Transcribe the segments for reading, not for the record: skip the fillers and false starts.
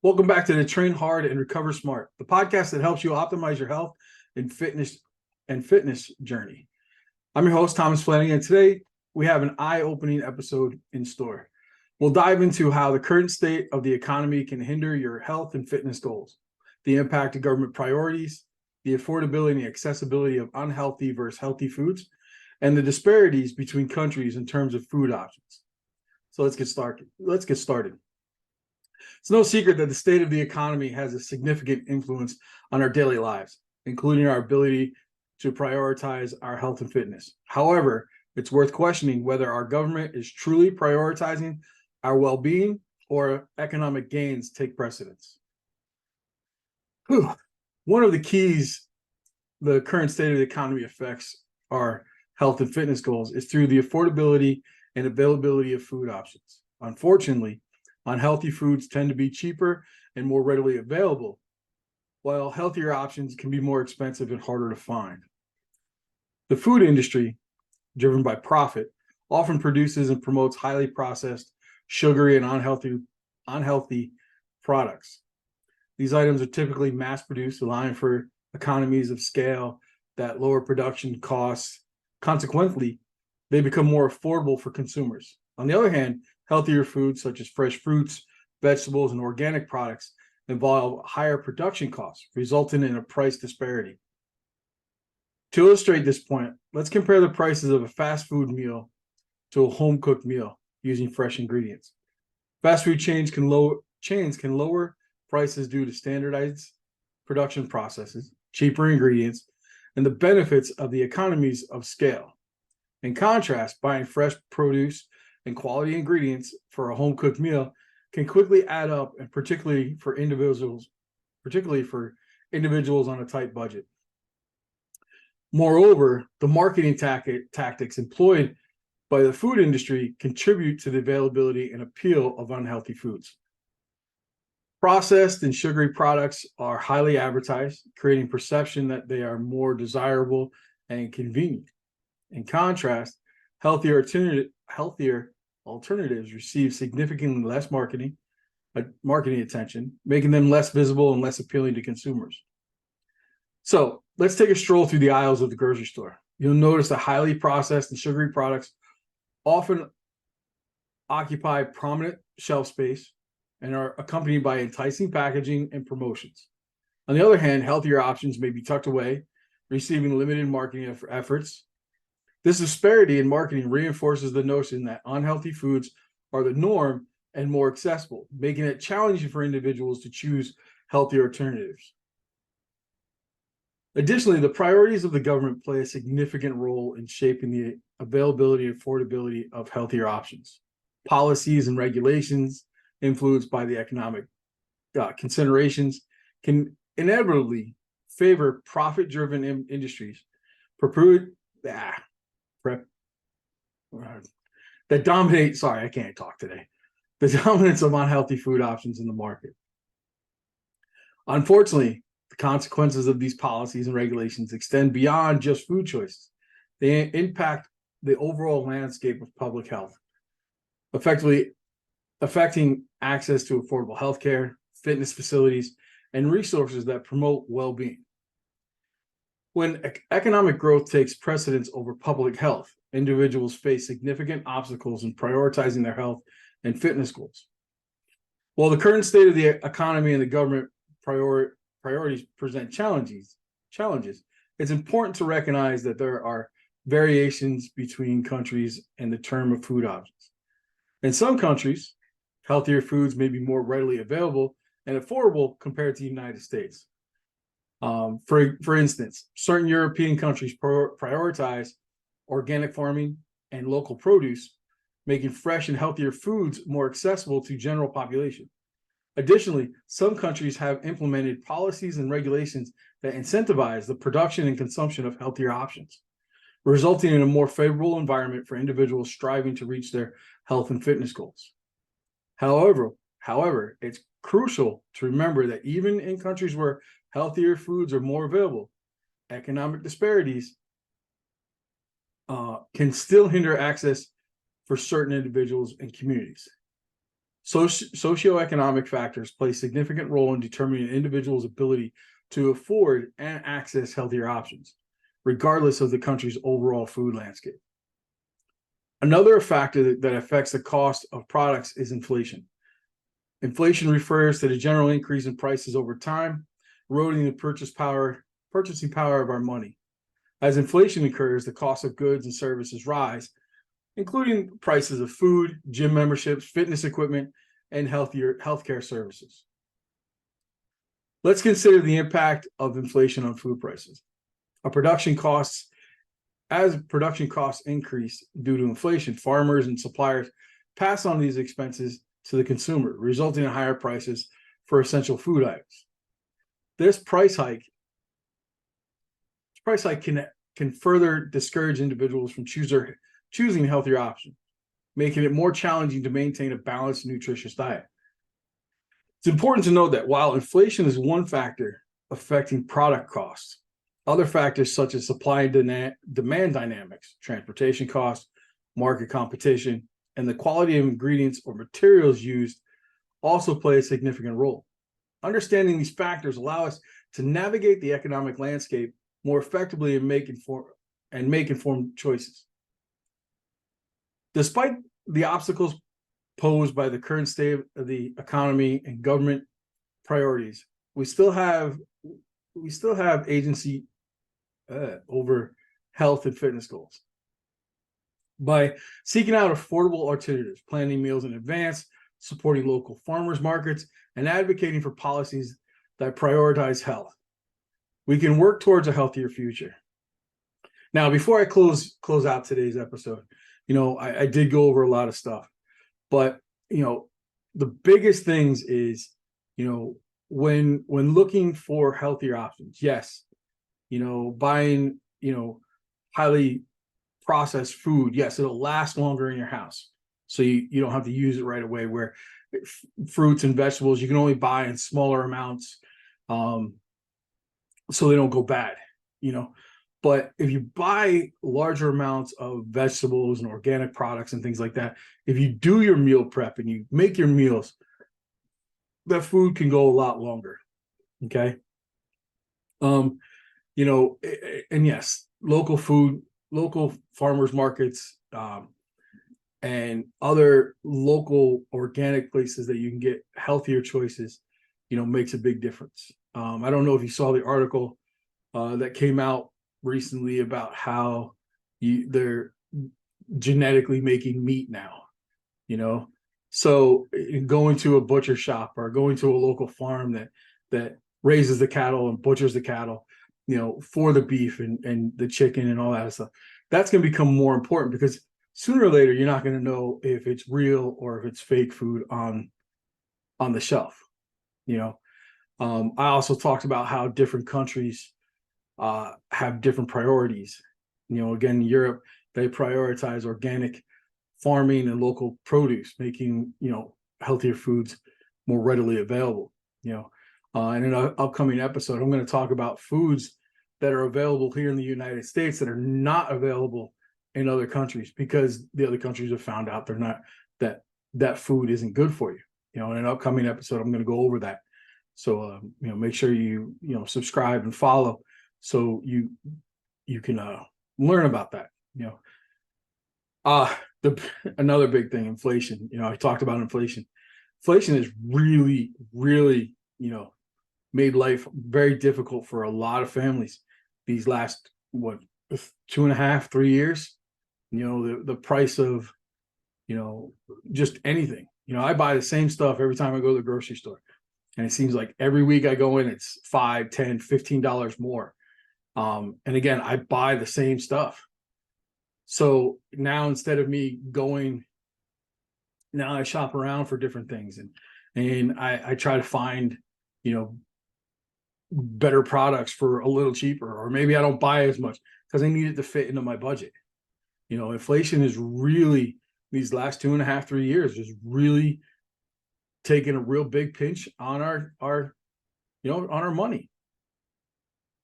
Welcome back to the Train Hard and Recover Smart, the podcast that helps you optimize your health and fitness journey. I'm your host, Thomas Flanagan, and today we have an eye-opening episode in store. We'll dive into how the current state of the economy can hinder your health and fitness goals, the impact of government priorities, the affordability and accessibility of unhealthy versus healthy foods, and the disparities between countries in terms of food options. So let's get started. It's no secret that the state of the economy has a significant influence on our daily lives, including our ability to prioritize our health and fitness. However, it's worth questioning whether our government is truly prioritizing our well-being or economic gains take precedence. One of the keys the current state of the economy affects our health and fitness goals is through the affordability and availability of food options. Unfortunately, unhealthy foods tend to be cheaper and more readily available, while healthier options can be more expensive and harder to find. The food industry, driven by profit, often produces and promotes highly processed, sugary, and unhealthy products. These items are typically mass-produced, allowing for economies of scale that lower production costs. Consequently, they become more affordable for consumers. On the other hand, healthier foods such as fresh fruits, vegetables, and organic products involve higher production costs, resulting in a price disparity. To illustrate this point, let's compare the prices of a fast food meal to a home-cooked meal using fresh ingredients. Fast food chains can lower prices due to standardized production processes, cheaper ingredients, and the benefits of the economies of scale. In contrast, buying fresh produce and quality ingredients for a home-cooked meal can quickly add up, and particularly for individuals on a tight budget. Moreover, the marketing tactics employed by the food industry contribute to the availability and appeal of unhealthy foods. Processed and sugary products are highly advertised, creating perception that they are more desirable and convenient. In contrast, healthier alternatives receive significantly less marketing attention, making them less visible and less appealing to consumers. So let's take a stroll through the aisles of the grocery store. You'll notice that highly processed and sugary products often occupy prominent shelf space and are accompanied by enticing packaging and promotions. On the other hand, healthier options may be tucked away, receiving limited marketing efforts. This disparity in marketing reinforces the notion that unhealthy foods are the norm and more accessible, making it challenging for individuals to choose healthier alternatives. Additionally, the priorities of the government play a significant role in shaping the availability and affordability of healthier options. Policies and regulations influenced by the economic considerations can inevitably favor profit-driven industries that dominate, sorry, I can't talk today, the dominance of unhealthy food options in the market. Unfortunately, the consequences of these policies and regulations extend beyond just food choices. They impact the overall landscape of public health, effectively affecting access to affordable healthcare, fitness facilities, and resources that promote well-being. When economic growth takes precedence over public health, individuals face significant obstacles in prioritizing their health and fitness goals. While the current state of the economy and the government priorities present challenges, it's important to recognize that there are variations between countries and the term of food options. In some countries, healthier foods may be more readily available and affordable compared to the United States. For instance, certain European countries prioritize organic farming and local produce, making fresh and healthier foods more accessible to general population. Additionally, some countries have implemented policies and regulations that incentivize the production and consumption of healthier options, resulting in a more favorable environment for individuals striving to reach their health and fitness goals. However, it's crucial to remember that even in countries where healthier foods are more available, economic disparities can still hinder access for certain individuals and communities. Socioeconomic factors play a significant role in determining an individual's ability to afford and access healthier options, regardless of the country's overall food landscape. Another factor that affects the cost of products is inflation. Inflation refers to the general increase in prices over time, eroding the purchasing power of our money. As inflation occurs, the cost of goods and services rise, including prices of food, gym memberships, fitness equipment, and healthcare services. Let's consider the impact of inflation on food prices. As production costs increase due to inflation, farmers and suppliers pass on these expenses to the consumer, resulting in higher prices for essential food items. This price hike can further discourage individuals from choosing healthier options, making it more challenging to maintain a balanced, nutritious diet. It's important to note that while inflation is one factor affecting product costs, other factors such as supply and demand dynamics, transportation costs, market competition, and the quality of ingredients or materials used also play a significant role. Understanding these factors allow us to navigate the economic landscape more effectively and make informed choices. Despite the obstacles posed by the current state of the economy and government priorities, we still have agency over health and fitness goals. By seeking out affordable alternatives, planning meals in advance, supporting local farmers markets, and advocating for policies that prioritize health, we can work towards a healthier future. Now, before I close out today's episode, I did go over a lot of stuff, but the biggest things is, when looking for healthier options, yes, buying, highly processed food, yes, it'll last longer in your house. So you don't have to use it right away, where fruits and vegetables, you can only buy in smaller amounts, so they don't go bad, But if you buy larger amounts of vegetables and organic products and things like that, if you do your meal prep and you make your meals, that food can go a lot longer. Okay. And yes, local food, local farmers markets, and other local organic places that you can get healthier choices, makes a big difference. I don't know if you saw the article that came out recently about how they're genetically making meat now, so going to a butcher shop or going to a local farm that raises the cattle and butchers the cattle, for the beef and the chicken and all that stuff, that's going to become more important, because sooner or later you're not going to know if it's real or if it's fake food on the shelf. I also talked about how different countries have different priorities. Again, in Europe, they prioritize organic farming and local produce, making, healthier foods more readily available. And in an upcoming episode, I'm going to talk about foods that are available here in the United States that are not available in other countries, because the other countries have found out they're not, that food isn't good for you. In an upcoming episode, I'm going to go over that. So, make sure you subscribe and follow, so you can learn about that. Another big thing, inflation. I talked about inflation. Inflation has really, really, made life very difficult for a lot of families these last 2.5, 3 years. The price of, just anything. I buy the same stuff every time I go to the grocery store, and it seems like every week I go in, it's $5, $10, $15 more. And again, I buy the same stuff. So now, instead of me going, now I shop around for different things, and I try to find, better products for a little cheaper, or maybe I don't buy as much because I need it to fit into my budget. Inflation is really, these last 2.5, 3 years, is really taking a real big pinch on our on our money.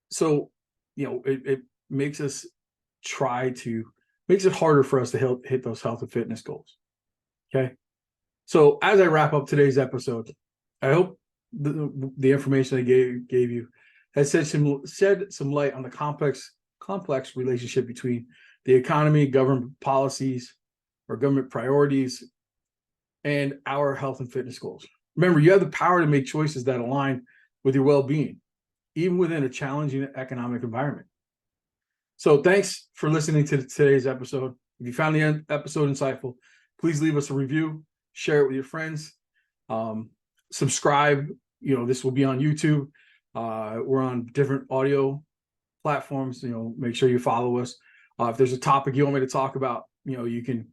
So, it makes us makes it harder for us to hit those health and fitness goals. Okay. So as I wrap up today's episode, I hope the information I gave you has shed some light on the complex relationship between the economy, government policies, or government priorities, and our health and fitness goals. Remember, you have the power to make choices that align with your well-being, even within a challenging economic environment. So thanks for listening to today's episode. If you found the episode insightful, please leave us a review, share it with your friends, subscribe. This will be on YouTube. We're on different audio platforms. Make sure you follow us. If there's a topic you want me to talk about, you can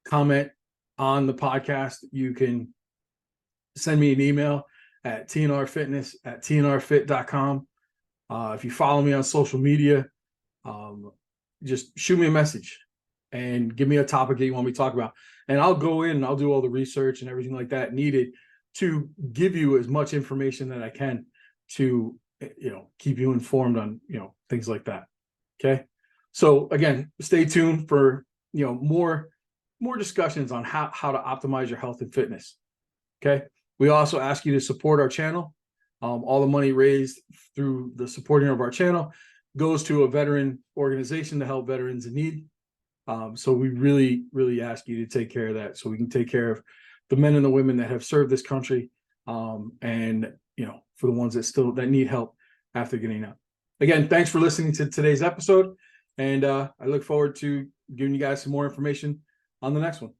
comment on the podcast. You can send me an email at tnrfitness@tnrfit.com. If you follow me on social media, just shoot me a message and give me a topic that you want me to talk about. And I'll go in and I'll do all the research and everything like that needed to give you as much information that I can to, keep you informed on, things like that. Okay. So again, stay tuned for, more discussions on how to optimize your health and fitness. Okay. We also ask you to support our channel. All the money raised through the supporting of our channel goes to a veteran organization to help veterans in need. So we really, really ask you to take care of that so we can take care of the men and the women that have served this country, and, for the ones that need help after getting out. Again, thanks for listening to today's episode. And I look forward to giving you guys some more information on the next one.